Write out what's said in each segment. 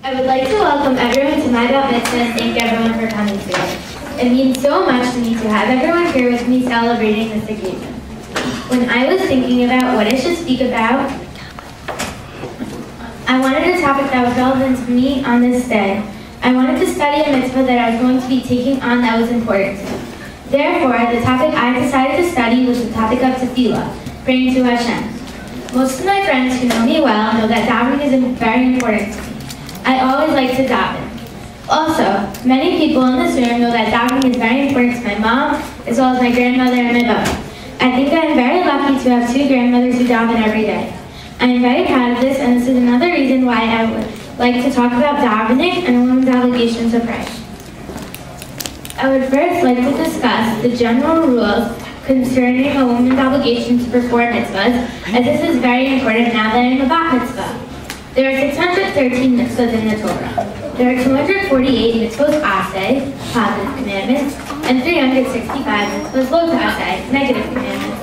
I would like to welcome everyone to my bat mitzvah and thank everyone for coming today. It means so much to me to have everyone here with me celebrating this occasion. When I was thinking about what I should speak about, I wanted a topic that was relevant to me on this day. I wanted to study a mitzvah that I was going to be taking on that was important to me. Therefore, the topic I decided to study was the topic of tefillah, praying to Hashem. Most of my friends who know me well know that davening is very important to me. I always like to daven. Also, many people in this room know that davening is very important to my mom, as well as my grandmother and my brother. I think I am very lucky to have two grandmothers who daven every day. I am very proud of this, and this is another reason why I would like to talk about davening and a woman's obligation to pray. I would first like to discuss the general rules concerning a woman's obligation to perform mitzvahs, as this is very important now that I am a bat mitzvah. There are 613 mitzvahs in the Torah. There are 248 mitzvahs aseh, positive commandments, and 365 mitzvahs lo ta'aseh, negative commandments.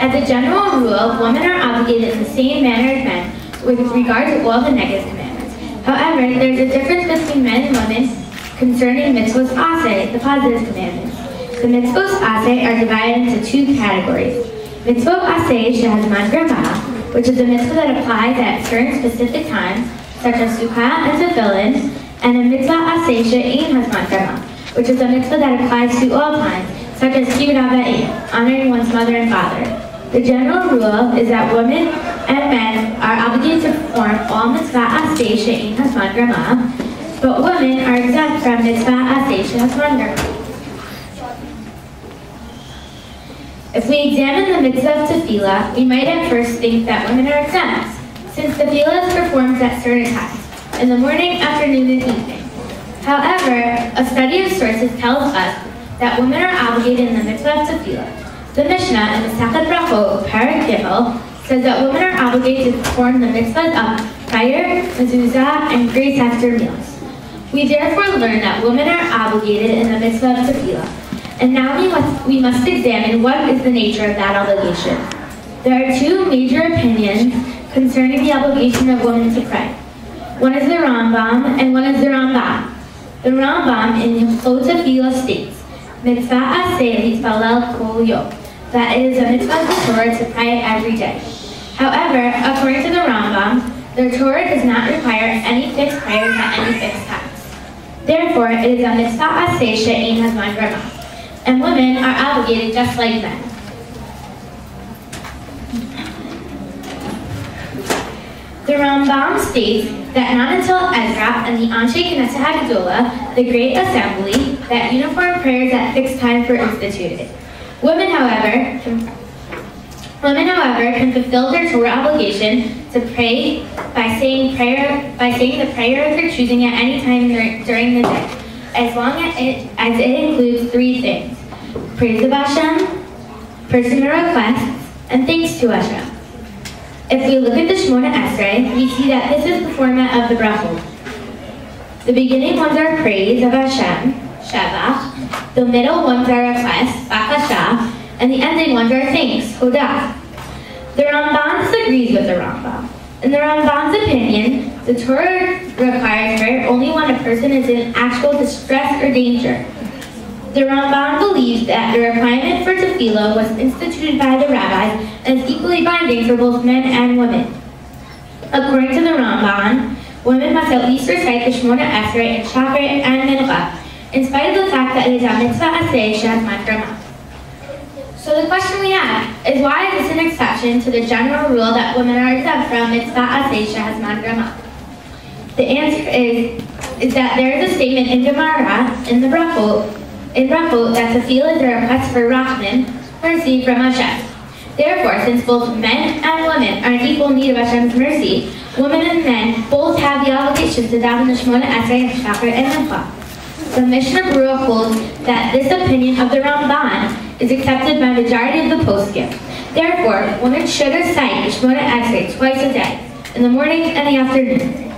As a general rule, women are obligated in the same manner as men with regard to all the negative commandments. However, there is a difference between men and women concerning mitzvahs aseh, the positive commandments. The mitzvahs aseh are divided into two categories. Mitzvah aseh shehazman grama, which is a mitzvah that applies at certain specific times, such as sukkah and tefillin, and a mitzvah aseh she'ein hazman grama, which is a mitzvah that applies to all times, such as kibbud avayim, honoring one's mother and father. The general rule is that women and men are obligated to perform all mitzvah aseh she'ein hazman grama, but women are exempt from mitzvah aseh she'hazman grama. If we examine the mitzvah of tefillah, we might at first think that women are exempt, since tefillah is performed at certain times, in the morning, afternoon, and evening. However, a study of sources tells us that women are obligated in the mitzvah of tefillah. The Mishnah in the Masechet Brachot, Parak Gimel, says that women are obligated to perform the mitzvahs of prayer, mezuzah, and grace after meals. We therefore learn that women are obligated in the mitzvah of tefillah. And now we must examine what is the nature of that obligation. There are two major opinions concerning the obligation of women to pray. One is the Rambam and one is the Rambam. The Rambam in Hilchot Tefillah states, mitzvah aseh litpalel kol yom, that it is a mitzvah of the Torah to pray every day. However, according to the Rambam, the Torah does not require any fixed prayers at any fixed times. Therefore, it is a mitzvah aseh she'ein hazman grama, and women are obligated just like men. The Rambam states that not until Ezra and the Anshe Knesset HaGedolah, the Great Assembly, that uniform prayers at fixed times were instituted. Women, however, can fulfill their Torah obligation to pray by saying the prayer of their choosing at any time during the day, as long as it includes three things: praise of Hashem, personal requests, and thanks to Hashem. If we look at the Shemona Esrei, we see that this is the format of the brachot. The beginning ones are praise of Hashem, Shevach, the middle ones are requests, Bakasha, and the ending ones are thanks, Hodah. The Ramban disagrees with the Rambam. In the Rambam's opinion, the Torah requires prayer only when a person is in actual distress or danger. The Rambam believes that the requirement for tefillah was instituted by the rabbis and is equally binding for both men and women. According to the Ramban, women must at least recite the Shemona Esrei and Shachar and Mincha, in spite of the fact that it is a mitzvah aseh shehazman grama. So the question we have is, why is this an exception to the general rule that women are exempt from mitzvah aseh shehazman grama? The answer is that there is a statement in Gemara, in the Brachot, that tefillah is a request for Rahman, mercy from Hashem. Therefore, since both men and women are in equal need of Hashem's mercy, women and men both have the obligation to daven the Shemona Esrei and Shachar and Mincha. The Mishnah Berurah holds that this opinion of the Ramban is accepted by majority of the poskim. Therefore, women should recite the Shemona Esrei twice a day, in the morning and the afternoon.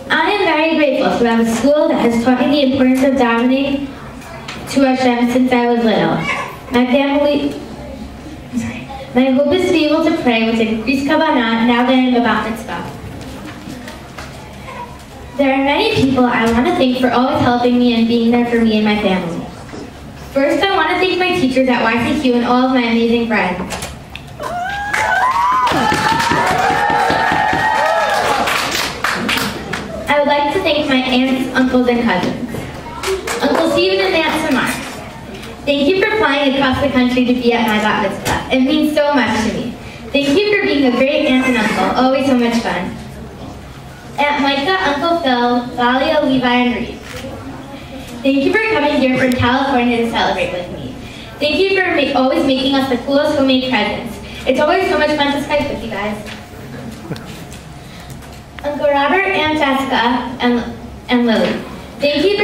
I am very grateful to have a school that has taught me the importance of davening to Hashem since I was little. My hope is to be able to pray with increased kavanah now that I am a bat mitzvah. There are many people I want to thank for always helping me and being there for me and my family. First, I want to thank my teachers at YCQ and all of my amazing friends. I would like to thank my aunts, uncles, and cousins. Uncle Steven and Aunt Samar. Thank you for flying across the country to be at my bat mitzvah. It means so much to me. Thank you for being a great aunt and uncle. Always so much fun. Aunt Micah, Uncle Phil, Valia, Levi, and Reed. Thank you for coming here from California to celebrate with me. Thank you for always making us the coolest homemade presents. It's always so much fun to Skype with you guys. Uncle Robert, Aunt Jessica, and Lily. Thank you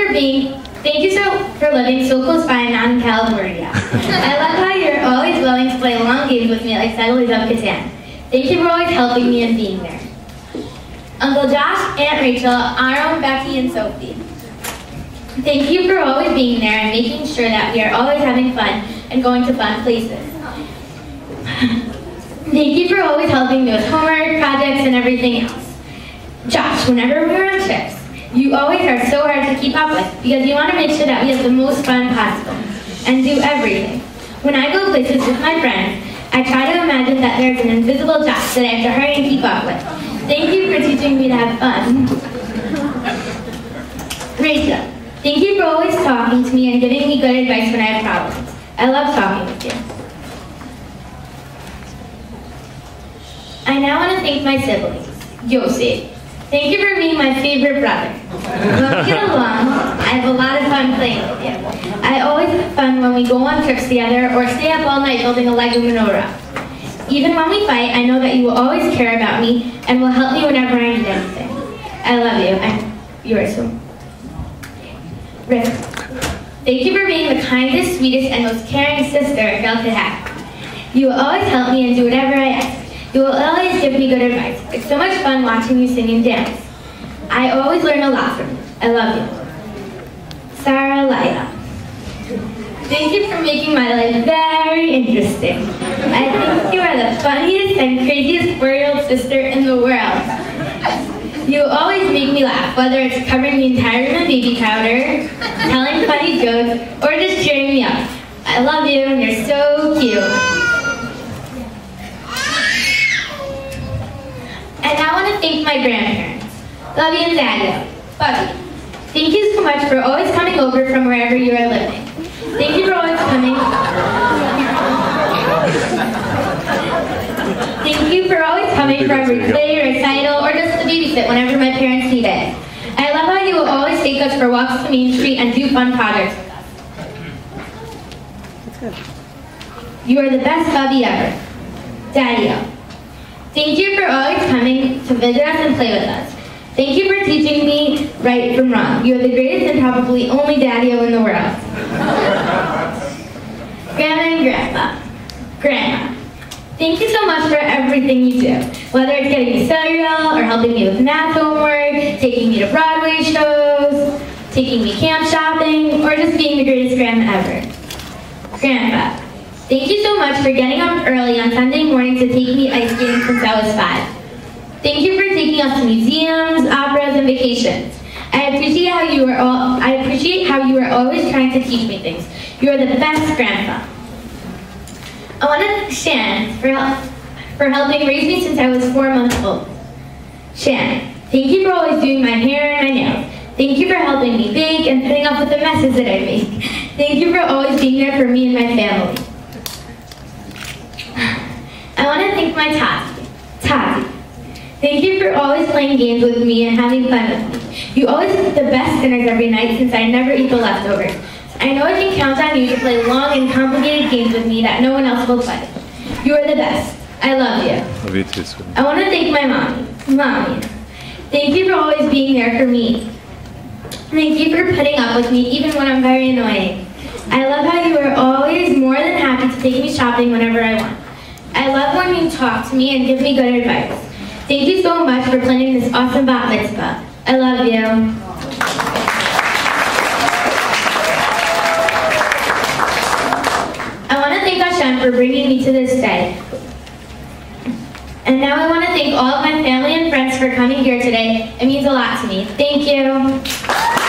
for living so close by and not in California. I love how you're always willing to play long games with me like Settlers of Catan. Thank you for always helping me and being there. Uncle Josh, Aunt Rachel, Aaron, Becky, and Sophie. Thank you for always being there and making sure that we are always having fun and going to fun places. Thank you for always helping me with homework, projects, and everything else. Josh, whenever we're on trips, you always are so hard to keep up with because you want to make sure that we have the most fun possible and do everything. When I go places with my friends, I try to imagine that there's an invisible Josh that I have to hurry and keep up with. Thank you for teaching me to have fun. Rachel, thank you for always talking to me and giving me good advice when I have problems. I love talking with you. I now want to thank my siblings. Yosef, thank you for being my favorite brother. Let's get along. I have a lot of fun playing with you. I always have fun when we go on trips together or stay up all night building a Lego menorah. Even when we fight, I know that you will always care about me and will help me whenever I need anything. I love you, and you are so. Rick, thank you for being the kindest, sweetest, and most caring sister a girl could have. You will always help me and do whatever I ask. You will always give me good advice. It's so much fun watching you sing and dance. I always learn a lot from you. I love you. Sarah Lila. Thank you for making my life very interesting. I think you are the funniest and craziest 4-year-old sister in the world. You always make me laugh, whether it's covering the entire room in baby powder, telling funny jokes, or just cheering me up. I love you and you're so cute. And I want to thank my grandparents, Bubby and Daddy. Bubby, thank you so much for always coming over from wherever you are living. Thank you for always coming. Thank you for always coming for every play, recital, or just to babysit whenever my parents need it. I love how you will always take us for walks to Main Street and do fun projects with us. That's good. You are the best Bubby ever. Daddy-o. Thank you for always coming to visit us and play with us. Thank you for teaching me right from wrong. You are the greatest and probably only Daddy-o in the world. Grandma and Grandpa. Grandma, thank you so much for everything you do. Whether it's getting me cereal, or helping me with math homework, taking me to Broadway shows, taking me camp shopping, or just being the greatest grandma ever. Grandpa, thank you so much for getting up early on Sunday morning to take me ice skating since I was 5. Thank you for taking us to museums, operas, and vacations. I appreciate how you are always trying to teach me things. You are the best grandpa. I want to thank Shannon for helping raise me since I was 4 months old. Shannon, thank you for always doing my hair and my nails. Thank you for helping me bake and putting up with the messes that I make. Thank you for always being there for me and my family. I want to thank my Tati. Thank you for always playing games with me and having fun with me. You always cook the best dinners every night since I never eat the leftovers. I know I can count on you to play long and complicated games with me that no one else will play. You are the best. I love you. Love you too, sweetie. I want to thank my mommy. Thank you for always being there for me. Thank you for putting up with me even when I'm very annoying. I love how you are always more than happy to take me shopping whenever I want. I love when you talk to me and give me good advice. Thank you so much for planning this awesome bat mitzvah. I love you. I want to thank Hashem for bringing me to this day. And now I want to thank all of my family and friends for coming here today. It means a lot to me. Thank you.